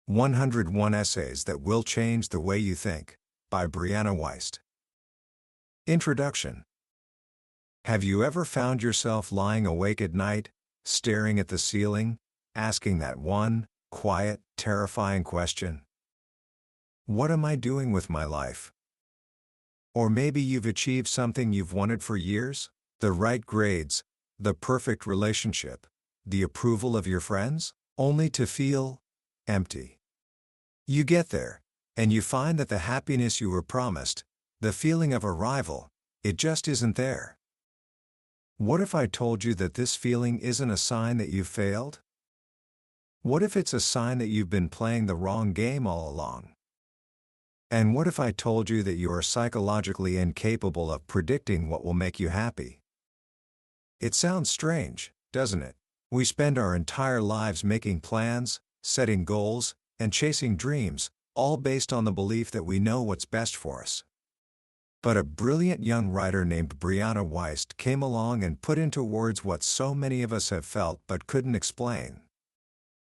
101 Essays That Will Change the Way You Think, by Brianna Wiest. Introduction. Have you ever found yourself lying awake at night, staring at the ceiling, asking that one, quiet, terrifying question? What am I doing with my life? Or maybe you've achieved something you've wanted for years, the right grades, the perfect relationship, the approval of your friends, only to feel empty. You get there, and you find that the happiness you were promised, the feeling of arrival, it just isn't there. What if I told you that this feeling isn't a sign that you've failed? What if it's a sign that you've been playing the wrong game all along? And what if I told you that you are psychologically incapable of predicting what will make you happy? It sounds strange, doesn't it? We spend our entire lives making plans, setting goals, and chasing dreams, all based on the belief that we know what's best for us. But a brilliant young writer named Brianna Wiest came along and put into words what so many of us have felt but couldn't explain.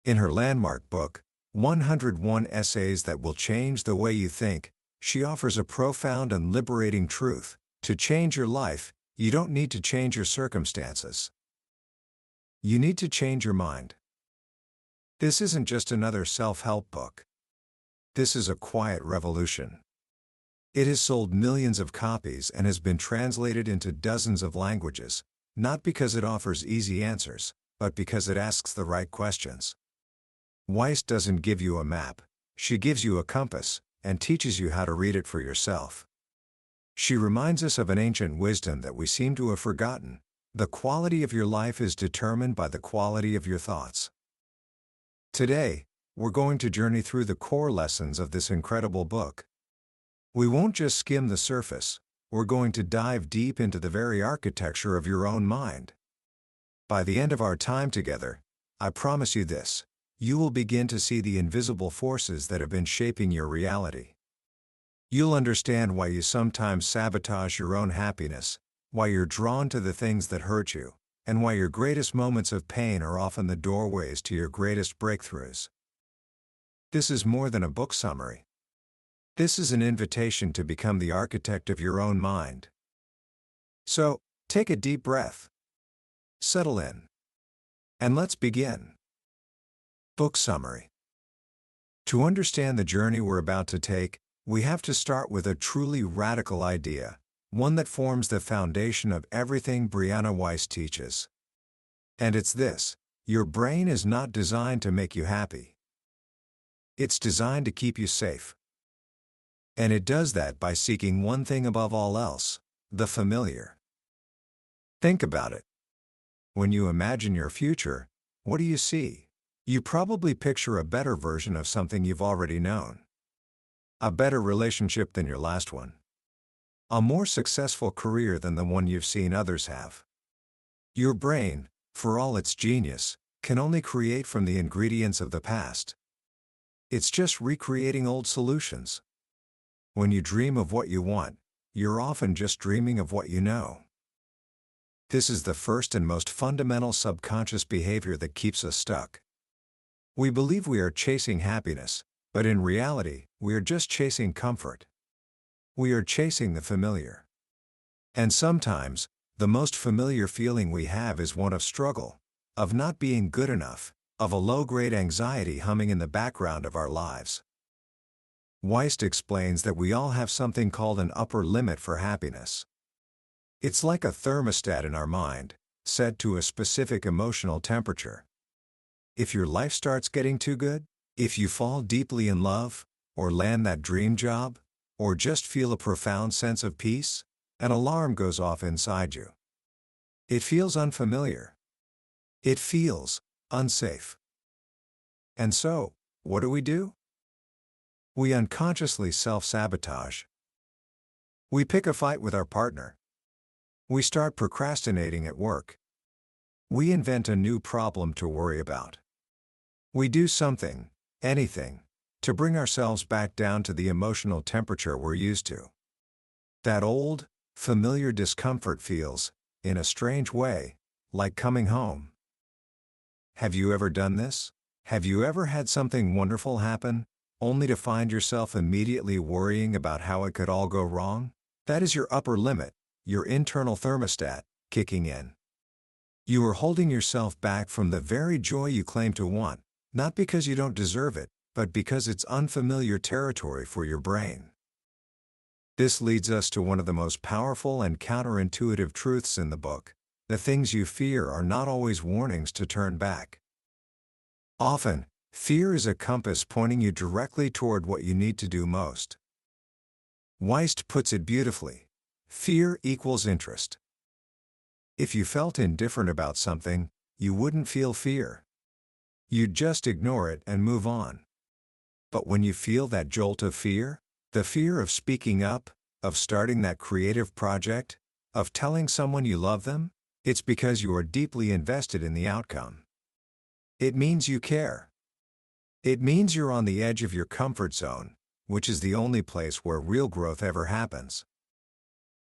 In her landmark book, 101 Essays That Will Change the Way You Think, she offers a profound and liberating truth. To change your life, you don't need to change your circumstances. You need to change your mind. This isn't just another self-help book. This is a quiet revolution. It has sold millions of copies and has been translated into dozens of languages, not because it offers easy answers, but because it asks the right questions. Wiest doesn't give you a map, she gives you a compass, and teaches you how to read it for yourself. She reminds us of an ancient wisdom that we seem to have forgotten. The quality of your life is determined by the quality of your thoughts. Today, we're going to journey through the core lessons of this incredible book. We won't just skim the surface, we're going to dive deep into the very architecture of your own mind. By the end of our time together, I promise you this, you will begin to see the invisible forces that have been shaping your reality. You'll understand why you sometimes sabotage your own happiness, why you're drawn to the things that hurt you, and why your greatest moments of pain are often the doorways to your greatest breakthroughs. This is more than a book summary. This is an invitation to become the architect of your own mind. So, take a deep breath. Settle in. And let's begin. Book summary. To understand the journey we're about to take, we have to start with a truly radical idea, one that forms the foundation of everything Brianna Wiest teaches. And it's this: your brain is not designed to make you happy. It's designed to keep you safe. And it does that by seeking one thing above all else: the familiar. Think about it. When you imagine your future, what do you see? You probably picture a better version of something you've already known. A better relationship than your last one. A more successful career than the one you've seen others have. Your brain, for all its genius, can only create from the ingredients of the past. It's just recreating old solutions. When you dream of what you want, you're often just dreaming of what you know. This is the first and most fundamental subconscious behavior that keeps us stuck. We believe we are chasing happiness, but in reality, we are just chasing comfort. We are chasing the familiar. And sometimes, the most familiar feeling we have is one of struggle, of not being good enough, of a low-grade anxiety humming in the background of our lives. Wiest explains that we all have something called an upper limit for happiness. It's like a thermostat in our mind, set to a specific emotional temperature. If your life starts getting too good, if you fall deeply in love, or land that dream job, or just feel a profound sense of peace, an alarm goes off inside you. It feels unfamiliar. It feels unsafe. And so, what do? We unconsciously self-sabotage. We pick a fight with our partner. We start procrastinating at work. We invent a new problem to worry about. We do something, anything, to bring ourselves back down to the emotional temperature we're used to. That old, familiar discomfort feels, in a strange way, like coming home. Have you ever done this? Have you ever had something wonderful happen, only to find yourself immediately worrying about how it could all go wrong? That is your upper limit, your internal thermostat, kicking in. You are holding yourself back from the very joy you claim to want, not because you don't deserve it, but because it's unfamiliar territory for your brain. This leads us to one of the most powerful and counterintuitive truths in the book. The things you fear are not always warnings to turn back. Often, fear is a compass pointing you directly toward what you need to do most. Wiest puts it beautifully. Fear equals interest. If you felt indifferent about something, you wouldn't feel fear. You'd just ignore it and move on. But when you feel that jolt of fear, the fear of speaking up, of starting that creative project, of telling someone you love them, it's because you are deeply invested in the outcome. It means you care. It means you're on the edge of your comfort zone, which is the only place where real growth ever happens.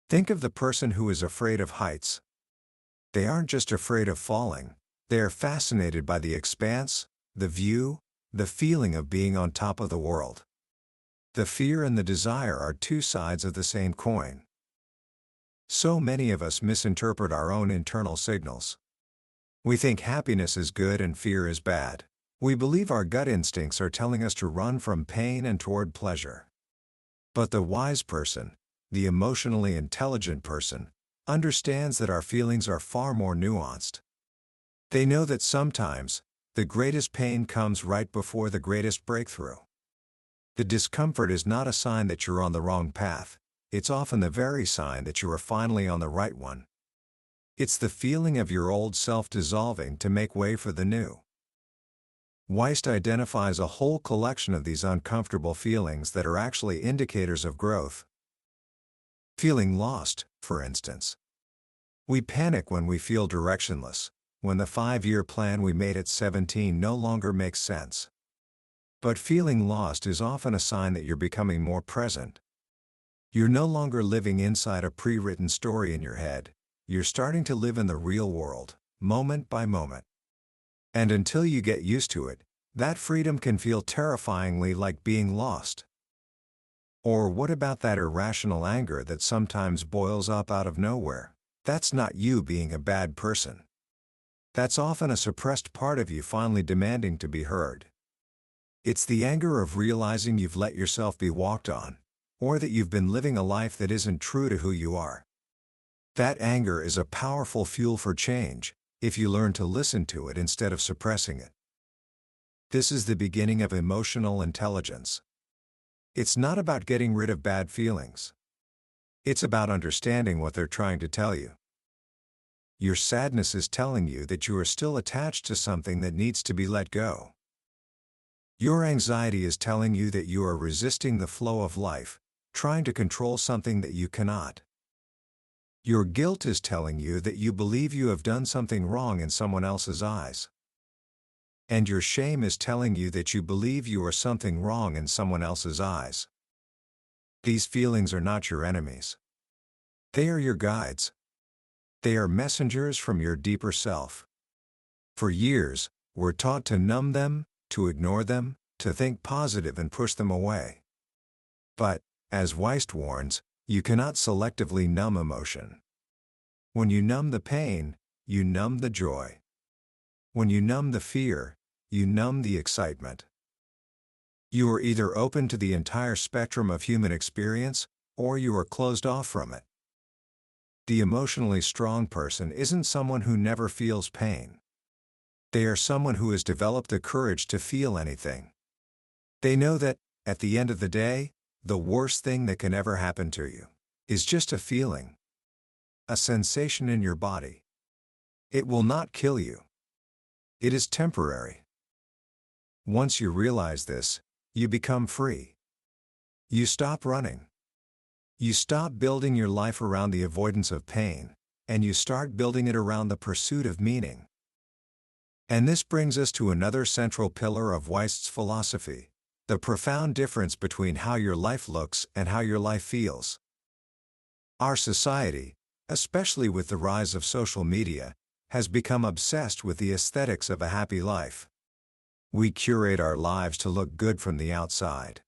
Think of the person who is afraid of heights. They aren't just afraid of falling, they are fascinated by the expanse, the view, the feeling of being on top of the world. The fear and the desire are two sides of the same coin. So many of us misinterpret our own internal signals. We think happiness is good and fear is bad. We believe our gut instincts are telling us to run from pain and toward pleasure. But the wise person, the emotionally intelligent person, understands that our feelings are far more nuanced. They know that sometimes, the greatest pain comes right before the greatest breakthrough. The discomfort is not a sign that you're on the wrong path, it's often the very sign that you are finally on the right one. It's the feeling of your old self dissolving to make way for the new. Wiest identifies a whole collection of these uncomfortable feelings that are actually indicators of growth. Feeling lost, for instance. We panic when we feel directionless, when the 5-year plan we made at 17 no longer makes sense. But feeling lost is often a sign that you're becoming more present. You're no longer living inside a pre-written story in your head, you're starting to live in the real world, moment by moment. And until you get used to it, that freedom can feel terrifyingly like being lost. Or what about that irrational anger that sometimes boils up out of nowhere? That's not you being a bad person. That's often a suppressed part of you finally demanding to be heard. It's the anger of realizing you've let yourself be walked on, or that you've been living a life that isn't true to who you are. That anger is a powerful fuel for change, if you learn to listen to it instead of suppressing it. This is the beginning of emotional intelligence. It's not about getting rid of bad feelings. It's about understanding what they're trying to tell you. Your sadness is telling you that you are still attached to something that needs to be let go. Your anxiety is telling you that you are resisting the flow of life, trying to control something that you cannot. Your guilt is telling you that you believe you have done something wrong in someone else's eyes. And your shame is telling you that you believe you are something wrong in someone else's eyes. These feelings are not your enemies. They are your guides. They are messengers from your deeper self. For years, we're taught to numb them, to ignore them, to think positive and push them away. But, as Wiest warns, you cannot selectively numb emotion. When you numb the pain, you numb the joy. When you numb the fear, you numb the excitement. You are either open to the entire spectrum of human experience, or you are closed off from it. The emotionally strong person isn't someone who never feels pain. They are someone who has developed the courage to feel anything. They know that, at the end of the day, the worst thing that can ever happen to you is just a feeling, a sensation in your body. It will not kill you. It is temporary. Once you realize this, you become free. You stop running. You stop building your life around the avoidance of pain, and you start building it around the pursuit of meaning. And this brings us to another central pillar of Wiest's philosophy, the profound difference between how your life looks and how your life feels. Our society, especially with the rise of social media, has become obsessed with the aesthetics of a happy life. We curate our lives to look good from the outside.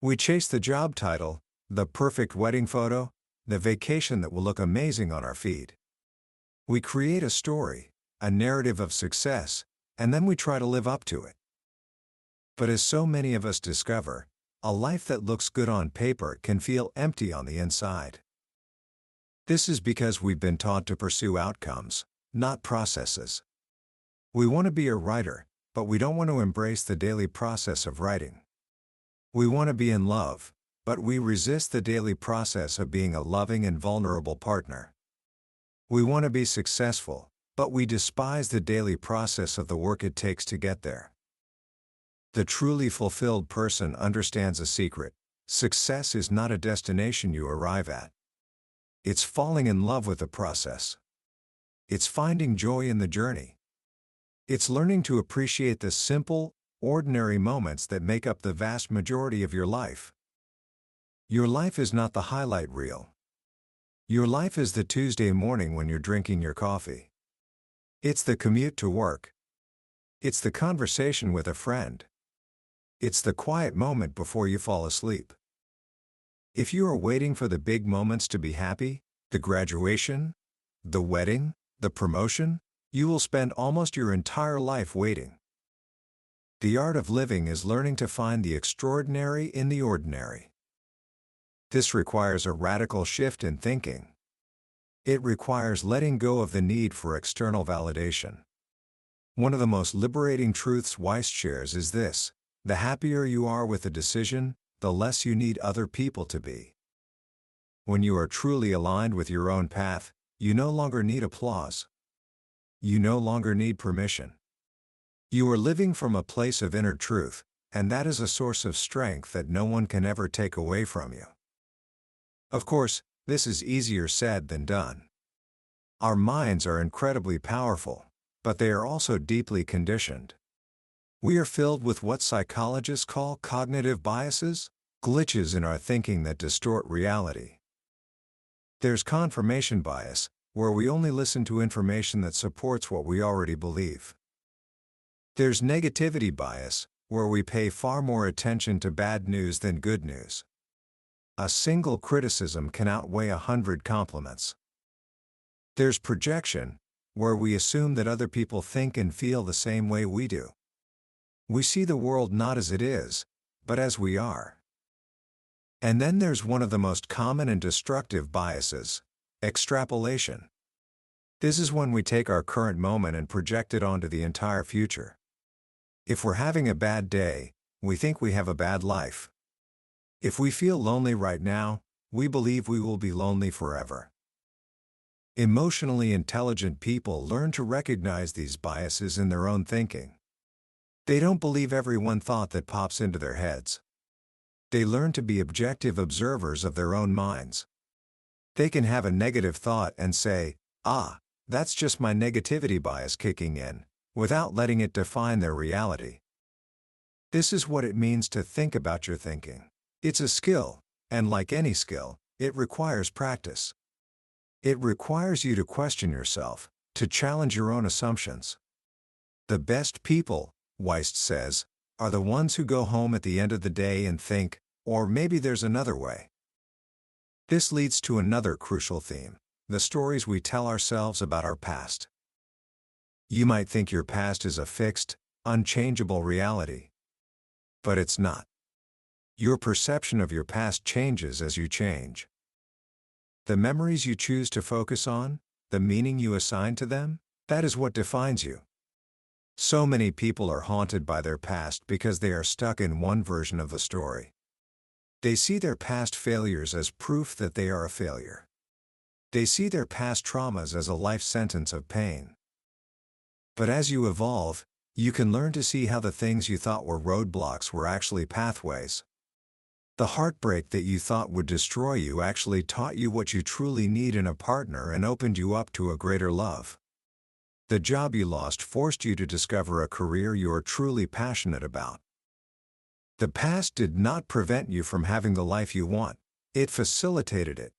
We chase the job title, the perfect wedding photo, the vacation that will look amazing on our feed. We create a story, a narrative of success, and then we try to live up to it. But as so many of us discover, a life that looks good on paper can feel empty on the inside. This is because we've been taught to pursue outcomes, not processes. We want to be a writer, but we don't want to embrace the daily process of writing. We want to be in love, but we resist the daily process of being a loving and vulnerable partner. We want to be successful, but we despise the daily process of the work it takes to get there. The truly fulfilled person understands a secret: success is not a destination you arrive at. It's falling in love with the process. It's finding joy in the journey. It's learning to appreciate the simple, ordinary moments that make up the vast majority of your life. Your life is not the highlight reel. Your life is the Tuesday morning when you're drinking your coffee. It's the commute to work. It's the conversation with a friend. It's the quiet moment before you fall asleep. If you are waiting for the big moments to be happy, the graduation, the wedding, the promotion, you will spend almost your entire life waiting. The art of living is learning to find the extraordinary in the ordinary. This requires a radical shift in thinking. It requires letting go of the need for external validation. One of the most liberating truths Wiest shares is this: the happier you are with a decision, the less you need other people to be. When you are truly aligned with your own path, you no longer need applause. You no longer need permission. You are living from a place of inner truth, and that is a source of strength that no one can ever take away from you. Of course, this is easier said than done. Our minds are incredibly powerful, but they are also deeply conditioned. We are filled with what psychologists call cognitive biases, glitches in our thinking that distort reality. There's confirmation bias, where we only listen to information that supports what we already believe. There's negativity bias, where we pay far more attention to bad news than good news. A single criticism can outweigh 100 compliments. There's projection, where we assume that other people think and feel the same way we do. We see the world not as it is, but as we are. And then there's one of the most common and destructive biases: extrapolation. This is when we take our current moment and project it onto the entire future. If we're having a bad day, we think we have a bad life. If we feel lonely right now, we believe we will be lonely forever. Emotionally intelligent people learn to recognize these biases in their own thinking. They don't believe every one thought that pops into their heads. They learn to be objective observers of their own minds. They can have a negative thought and say, "Ah, that's just my negativity bias kicking in," without letting it define their reality. This is what it means to think about your thinking. It's a skill, and like any skill, it requires practice. It requires you to question yourself, to challenge your own assumptions. The best people, Wiest says, are the ones who go home at the end of the day and think, or maybe there's another way. This leads to another crucial theme: the stories we tell ourselves about our past. You might think your past is a fixed, unchangeable reality. But it's not. Your perception of your past changes as you change. The memories you choose to focus on, the meaning you assign to them, that is what defines you. So many people are haunted by their past because they are stuck in one version of the story. They see their past failures as proof that they are a failure. They see their past traumas as a life sentence of pain. But as you evolve, you can learn to see how the things you thought were roadblocks were actually pathways. The heartbreak that you thought would destroy you actually taught you what you truly need in a partner and opened you up to a greater love. The job you lost forced you to discover a career you are truly passionate about. The past did not prevent you from having the life you want, it facilitated it.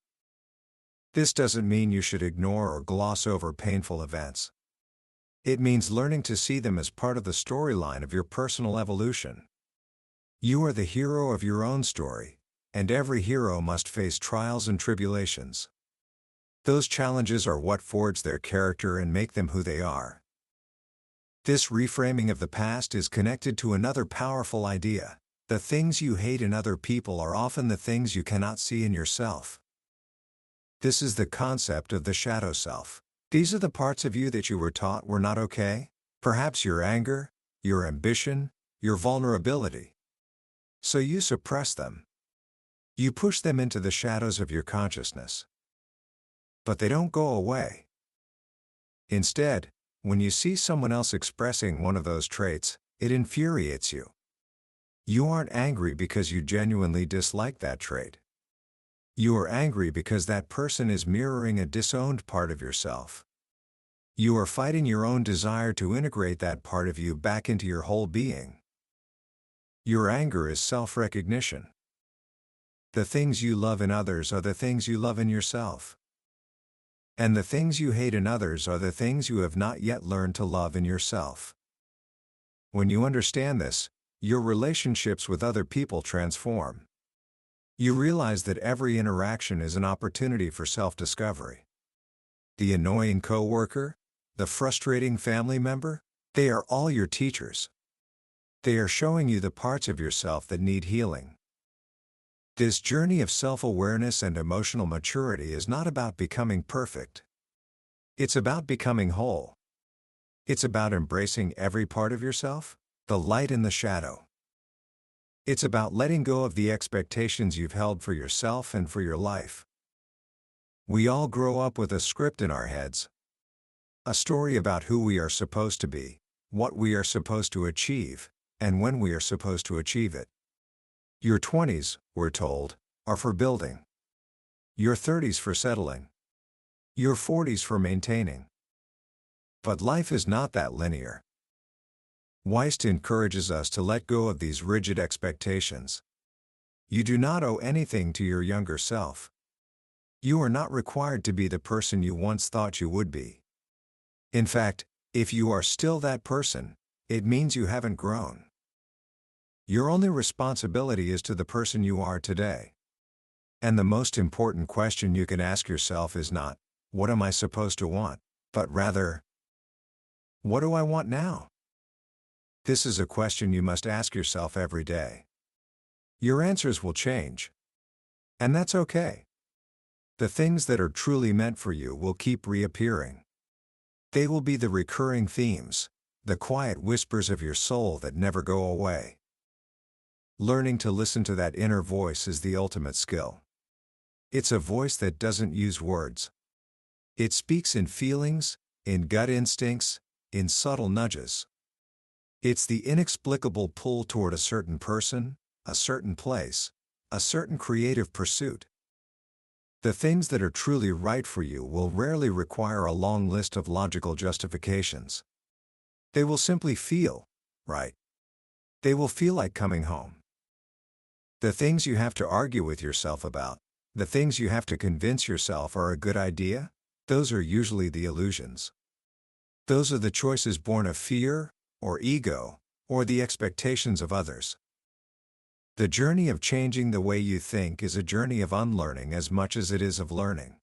This doesn't mean you should ignore or gloss over painful events. It means learning to see them as part of the storyline of your personal evolution. You are the hero of your own story, and every hero must face trials and tribulations. Those challenges are what forge their character and make them who they are. This reframing of the past is connected to another powerful idea. The things you hate in other people are often the things you cannot see in yourself. This is the concept of the shadow self. These are the parts of you that you were taught were not okay. Perhaps your anger, your ambition, your vulnerability. So you suppress them. You push them into the shadows of your consciousness. But they don't go away. Instead, when you see someone else expressing one of those traits, it infuriates you. You aren't angry because you genuinely dislike that trait. You are angry because that person is mirroring a disowned part of yourself. You are fighting your own desire to integrate that part of you back into your whole being. Your anger is self-recognition. The things you love in others are the things you love in yourself. And the things you hate in others are the things you have not yet learned to love in yourself. When you understand this, your relationships with other people transform. You realize that every interaction is an opportunity for self-discovery. The annoying coworker, the frustrating family member, they are all your teachers. They are showing you the parts of yourself that need healing. This journey of self-awareness and emotional maturity is not about becoming perfect. It's about becoming whole. It's about embracing every part of yourself, the light and the shadow. It's about letting go of the expectations you've held for yourself and for your life. We all grow up with a script in our heads. A story about who we are supposed to be, what we are supposed to achieve, and when we are supposed to achieve it. Your 20s, we're told, are for building. Your 30s for settling. Your 40s for maintaining. But life is not that linear. Wiest encourages us to let go of these rigid expectations. You do not owe anything to your younger self. You are not required to be the person you once thought you would be. In fact, if you are still that person, it means you haven't grown. Your only responsibility is to the person you are today. And the most important question you can ask yourself is not, what am I supposed to want, but rather, what do I want now? This is a question you must ask yourself every day. Your answers will change. And that's okay. The things that are truly meant for you will keep reappearing. They will be the recurring themes, the quiet whispers of your soul that never go away. Learning to listen to that inner voice is the ultimate skill. It's a voice that doesn't use words. It speaks in feelings, in gut instincts, in subtle nudges. It's the inexplicable pull toward a certain person, a certain place, a certain creative pursuit. The things that are truly right for you will rarely require a long list of logical justifications. They will simply feel right. They will feel like coming home. The things you have to argue with yourself about, the things you have to convince yourself are a good idea, those are usually the illusions. Those are the choices born of fear, or ego, or the expectations of others. The journey of changing the way you think is a journey of unlearning as much as it is of learning.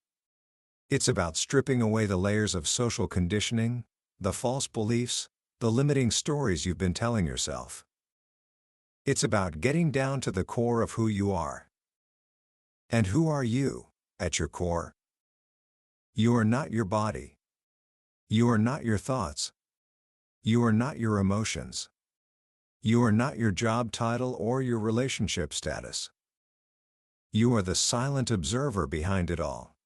It's about stripping away the layers of social conditioning, the false beliefs, the limiting stories you've been telling yourself. It's about getting down to the core of who you are. And who are you, at your core? You are not your body. You are not your thoughts. You are not your emotions. You are not your job title or your relationship status. You are the silent observer behind it all.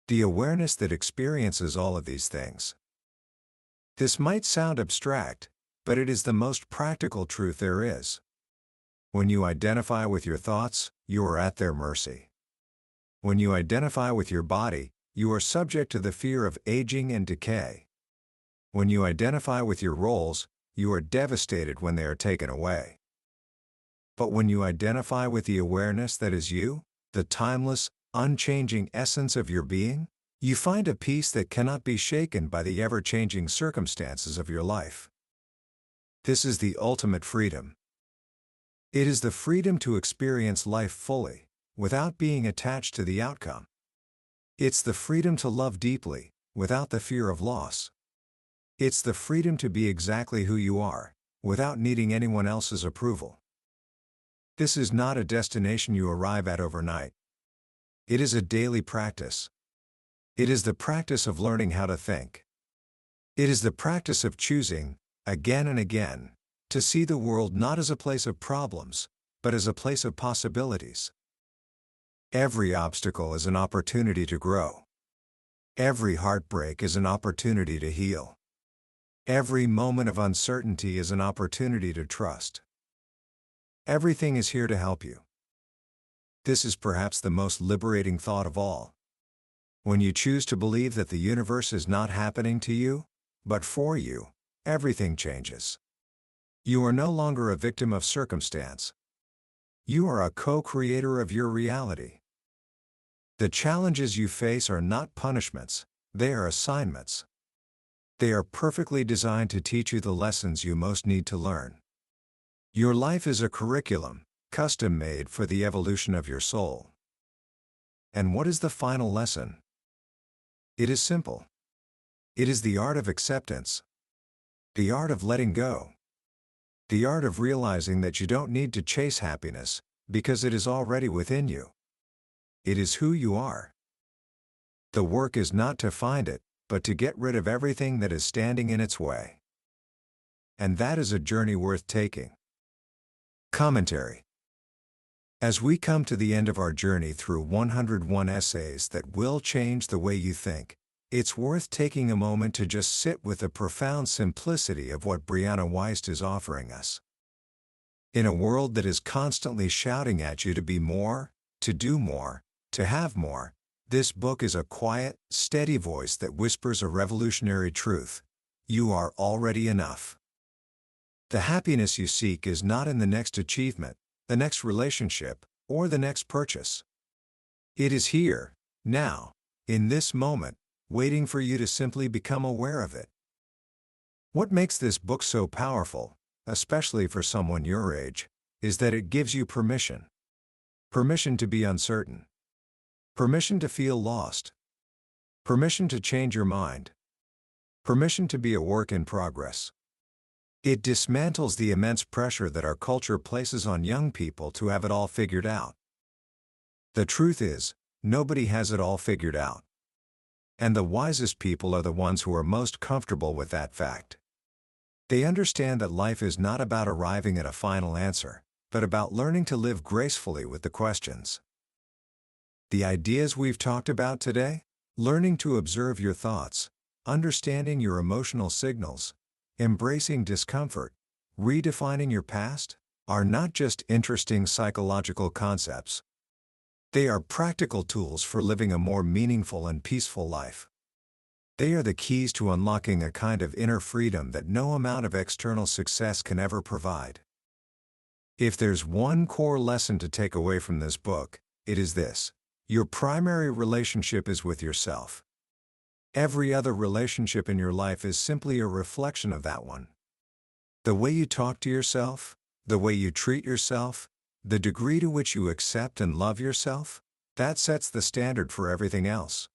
The awareness that experiences all of these things. This might sound abstract, but it is the most practical truth there is. When you identify with your thoughts, you are at their mercy. When you identify with your body, you are subject to the fear of aging and decay. When you identify with your roles, you are devastated when they are taken away. But when you identify with the awareness that is you, the timeless, unchanging essence of your being, You find a peace that cannot be shaken by the ever-changing circumstances of your life. This is the ultimate freedom. It is the freedom to experience life fully, without being attached to the outcome. It's the freedom to love deeply, without the fear of loss. It's the freedom to be exactly who you are, without needing anyone else's approval. This is not a destination you arrive at overnight. It is a daily practice. It is the practice of learning how to think. It is the practice of choosing, again and again, to see the world not as a place of problems, but as a place of possibilities. Every obstacle is an opportunity to grow. Every heartbreak is an opportunity to heal. Every moment of uncertainty is an opportunity to trust. Everything is here to help you. This is perhaps the most liberating thought of all. When you choose to believe that the universe is not happening to you, but for you, everything changes. You are no longer a victim of circumstance. You are a co-creator of your reality. The challenges you face are not punishments, they are assignments. They are perfectly designed to teach you the lessons you most need to learn. Your life is a curriculum, custom-made for the evolution of your soul. And what is the final lesson? It is simple. It is the art of acceptance. The art of letting go. The art of realizing that you don't need to chase happiness, because it is already within you. It is who you are. The work is not to find it, but to get rid of everything that is standing in its way. And that is a journey worth taking. Commentary. As we come to the end of our journey through 101 essays that will change the way you think, it's worth taking a moment to just sit with the profound simplicity of what Brianna Wiest is offering us. In a world that is constantly shouting at you to be more, to do more, to have more, this book is a quiet, steady voice that whispers a revolutionary truth. You are already enough. The happiness you seek is not in the next achievement, the next relationship, or the next purchase. It is here, now, in this moment, waiting for you to simply become aware of it. What makes this book so powerful, especially for someone your age, is that it gives you permission. Permission to be uncertain. Permission to feel lost. Permission to change your mind. Permission to be a work in progress. It dismantles the immense pressure that our culture places on young people to have it all figured out. The truth is, nobody has it all figured out. And the wisest people are the ones who are most comfortable with that fact. They understand that life is not about arriving at a final answer, but about learning to live gracefully with the questions. The ideas we've talked about today, learning to observe your thoughts, understanding your emotional signals, embracing discomfort, redefining your past, are not just interesting psychological concepts. They are practical tools for living a more meaningful and peaceful life. They are the keys to unlocking a kind of inner freedom that no amount of external success can ever provide. If there's one core lesson to take away from this book, it is this: your primary relationship is with yourself. Every other relationship in your life is simply a reflection of that one. The way you talk to yourself, the way you treat yourself, the degree to which you accept and love yourself, that sets the standard for everything else.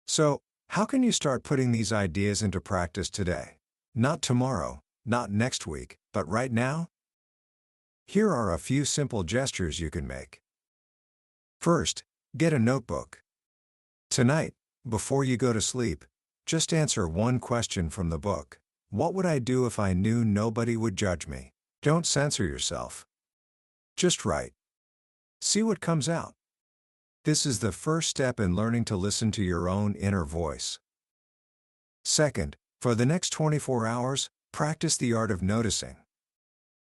So, how can you start putting these ideas into practice today? Not tomorrow, not next week, but right now? Here are a few simple gestures you can make. First, get a notebook. Tonight, before you go to sleep, just answer one question from the book. What would I do if I knew nobody would judge me? Don't censor yourself. Just write. See what comes out. This is the first step in learning to listen to your own inner voice. Second, for the next 24 hours, practice the art of noticing.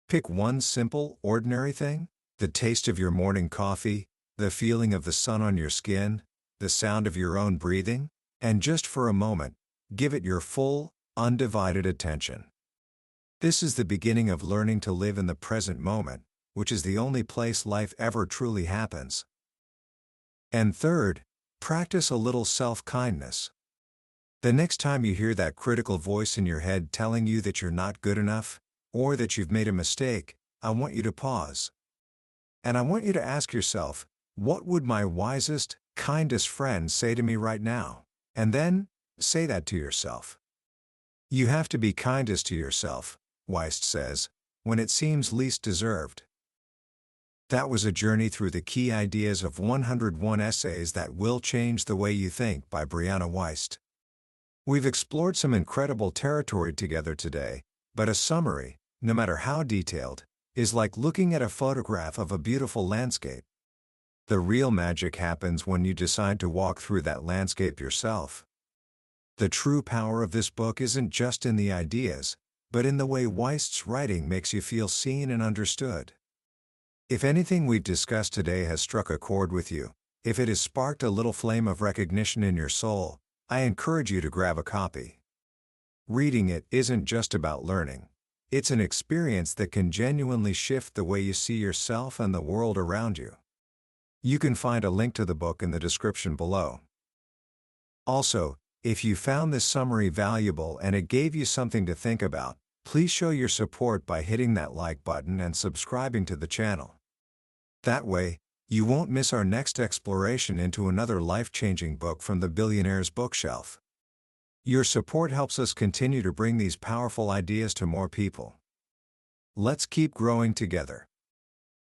Pick one simple, ordinary thing: the taste of your morning coffee, the feeling of the sun on your skin, the sound of your own breathing, and just for a moment, give it your full, undivided attention. This is the beginning of learning to live in the present moment, which is the only place life ever truly happens. And third, Practice a little self-kindness. The next time you hear that critical voice in your head telling you that you're not good enough, or that you've made a mistake, I want you to pause. And I want you to ask yourself, what would my wisest, kindest friend say to me right now? And then, say that to yourself. You have to be kindest to yourself, Wiest says, when it seems least deserved. That was a journey through the key ideas of 101 Essays That Will Change the Way You Think by Brianna Wiest. We've explored some incredible territory together today, but a summary, no matter how detailed, is like looking at a photograph of a beautiful landscape. The real magic happens when you decide to walk through that landscape yourself. The true power of this book isn't just in the ideas, but in the way Wiest's writing makes you feel seen and understood. If anything we've discussed today has struck a chord with you, if it has sparked a little flame of recognition in your soul, I encourage you to grab a copy. Reading it isn't just about learning. It's an experience that can genuinely shift the way you see yourself and the world around you. You can find a link to the book in the description below. Also, if you found this summary valuable and it gave you something to think about, please show your support by hitting that like button and subscribing to the channel. That way, you won't miss our next exploration into another life-changing book from the billionaire's bookshelf. Your support helps us continue to bring these powerful ideas to more people. Let's keep growing together.